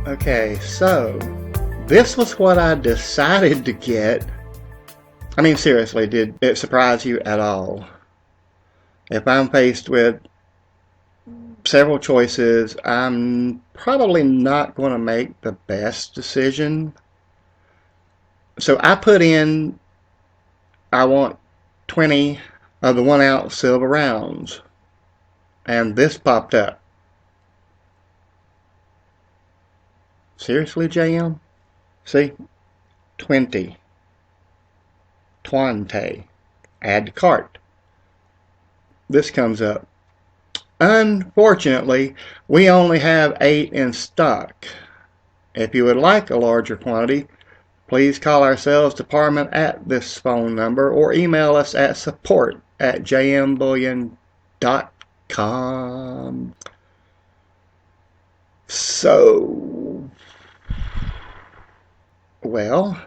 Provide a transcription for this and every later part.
Okay, so this was what I decided to get. I mean, seriously, did it surprise you at all? If I'm faced with several choices, I'm probably not going to make the best decision. So I put in, I want 20 of the 1 ounce silver rounds. And this popped up. Seriously, JM? See? 20. 20. Add to cart. This comes up. Unfortunately, we only have 8 in stock. If you would like a larger quantity, please call our sales department at this phone number or email us at support@jmbullion.com. So, well,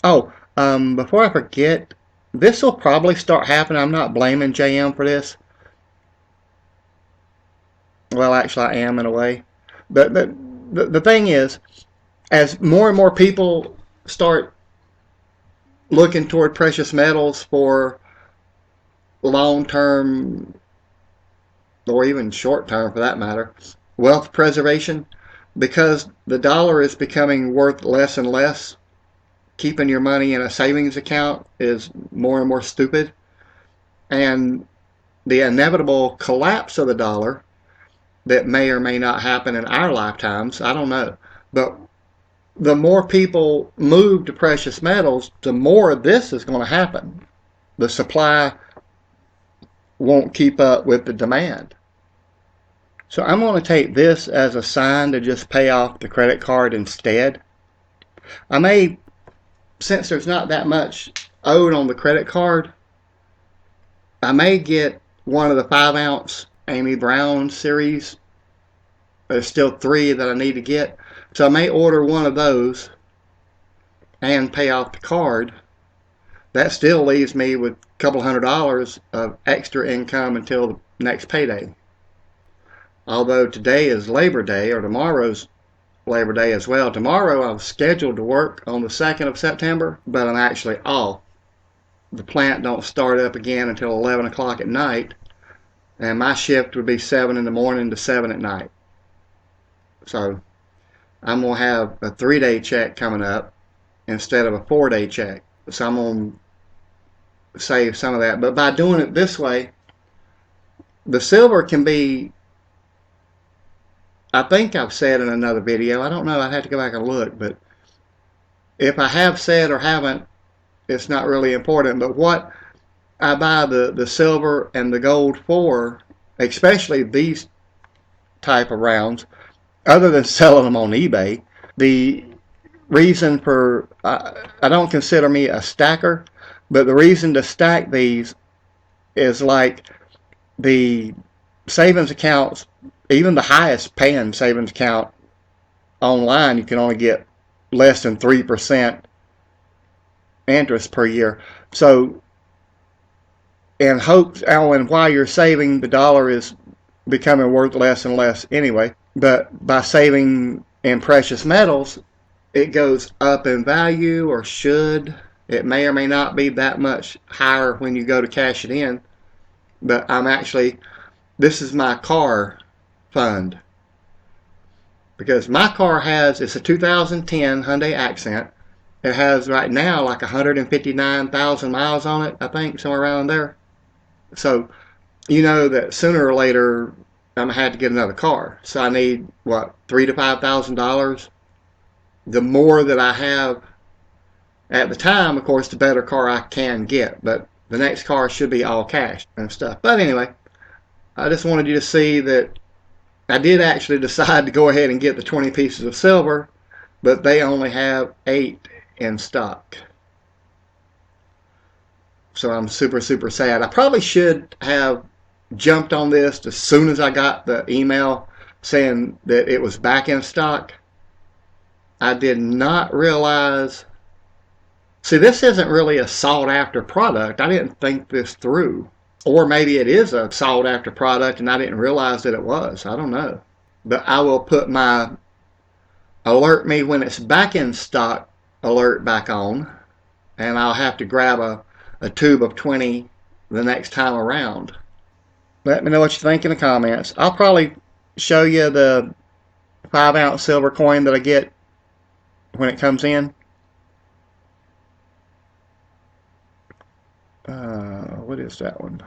before I forget, this will probably start happening. I'm not blaming JM for this. Well, actually, I am in a way. The thing is, as more and more people start looking toward precious metals for long-term, or even short-term for that matter, wealth preservation, because the dollar is becoming worth less and less, keeping your money in a savings account is more and more stupid. And the inevitable collapse of the dollar that may or may not happen in our lifetimes, I don't know. But the more people move to precious metals, the more this is going to happen. The supply won't keep up with the demand. So I'm going to take this as a sign to just pay off the credit card instead. I may, since there's not that much owed on the credit card, I may get one of the 5 ounce Amy Brown series. There's still 3 that I need to get. So I may order one of those and pay off the card. That still leaves me with a couple $100 of extra income until the next payday. Although today is Labor Day, or tomorrow's Labor Day as well. Tomorrow I was scheduled to work on the 2nd of September, but I'm actually off. The plant don't start up again until 11 o'clock at night, and my shift would be 7 in the morning to 7 at night. So I'm going to have a 3-day check coming up instead of a 4-day check. So I'm going to save some of that. But by doing it this way, the silver can be, I think I've said in another video, I don't know, I'd have to go back and look, but if I have said or haven't, it's not really important. But what I buy the silver and the gold for, especially these type of rounds, other than selling them on eBay, the reason for, I don't consider me a stacker, but the reason to stack these is like the savings accounts, even the highest paying savings account online, you can only get less than 3% interest per year. So in hopes, and while you're saving, the dollar is becoming worth less and less anyway. But by saving in precious metals, it goes up in value, or should. It may or may not be that much higher when you go to cash it in. But I'm actually, this is my car fund. Because my car has, it's a 2010 Hyundai Accent. It has right now like 159,000 miles on it, I think, somewhere around there. So you know that sooner or later I'm going to have to get another car. So I need, what, $3,000 to $5,000? The more that I have at the time, of course, the better car I can get. But the next car should be all cash and stuff. But anyway, I just wanted you to see that I did actually decide to go ahead and get the 20 pieces of silver, but they only have 8 in stock. So I'm super, super sad. I probably should have jumped on this as soon as I got the email saying that it was back in stock. I did not realize. See, this isn't really a sought after product. I didn't think this through. Or maybe it is a sought after product and I didn't realize that it was. I don't know. But I will put my alert me when it's back in stock, alert back on, and I'll have to grab a tube of 20 the next time around. Let me know what you think in the comments. I'll probably show you the 5-ounce silver coin that I get when it comes in. What is that one?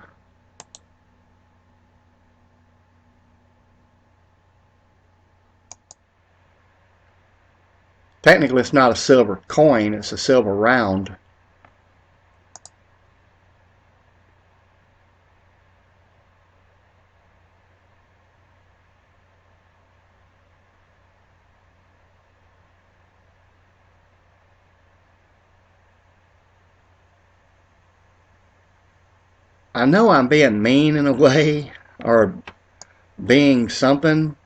Technically, it's not a silver coin, it's a silver round. I know I'm being mean in a way, or being something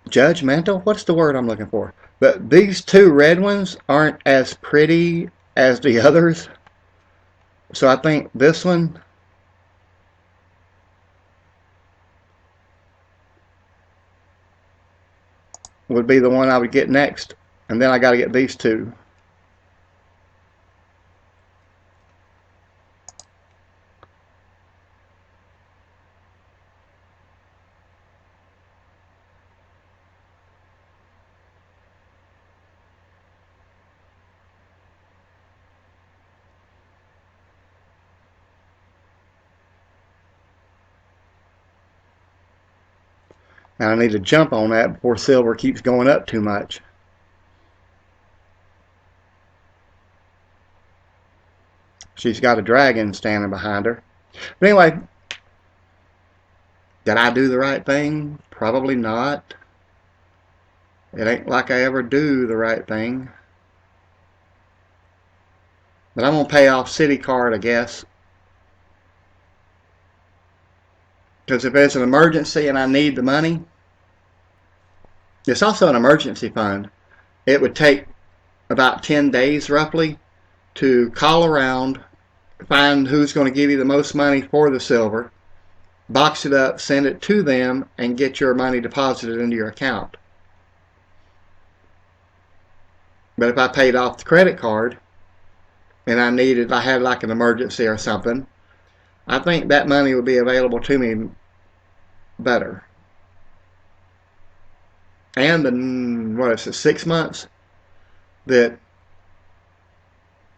judgmental. What's the word I'm looking for? But these two red ones aren't as pretty as the others. So I think this one would be the one I would get next. And then I got to get these two. Now I need to jump on that before silver keeps going up too much. She's got a dragon standing behind her. But anyway, did I do the right thing? Probably not. It ain't like I ever do the right thing. But I'm going to pay off City Card, I guess. Because if it's an emergency and I need the money, it's also an emergency fund. It would take about 10 days roughly to call around, find who's going to give you the most money for the silver, box it up, send it to them, and get your money deposited into your account. But if I paid off the credit card and I had like an emergency or something, I think that money would be available to me better. And in, what is it, 6 months that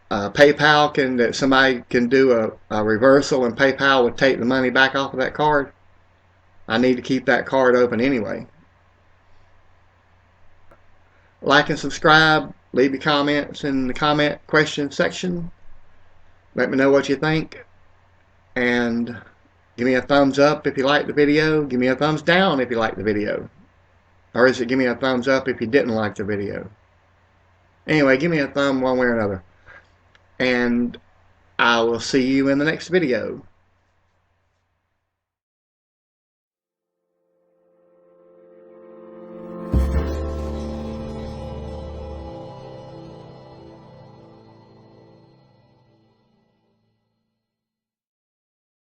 that somebody can do a reversal and PayPal would take the money back off of that card. I need to keep that card open anyway. Like and subscribe. Leave your comments in the comment question section. Let me know what you think. And give me a thumbs up if you like the video. Give me a thumbs down if you like the video. Or is it give me a thumbs up if you didn't like the video? Anyway, give me a thumb one way or another. And I will see you in the next video.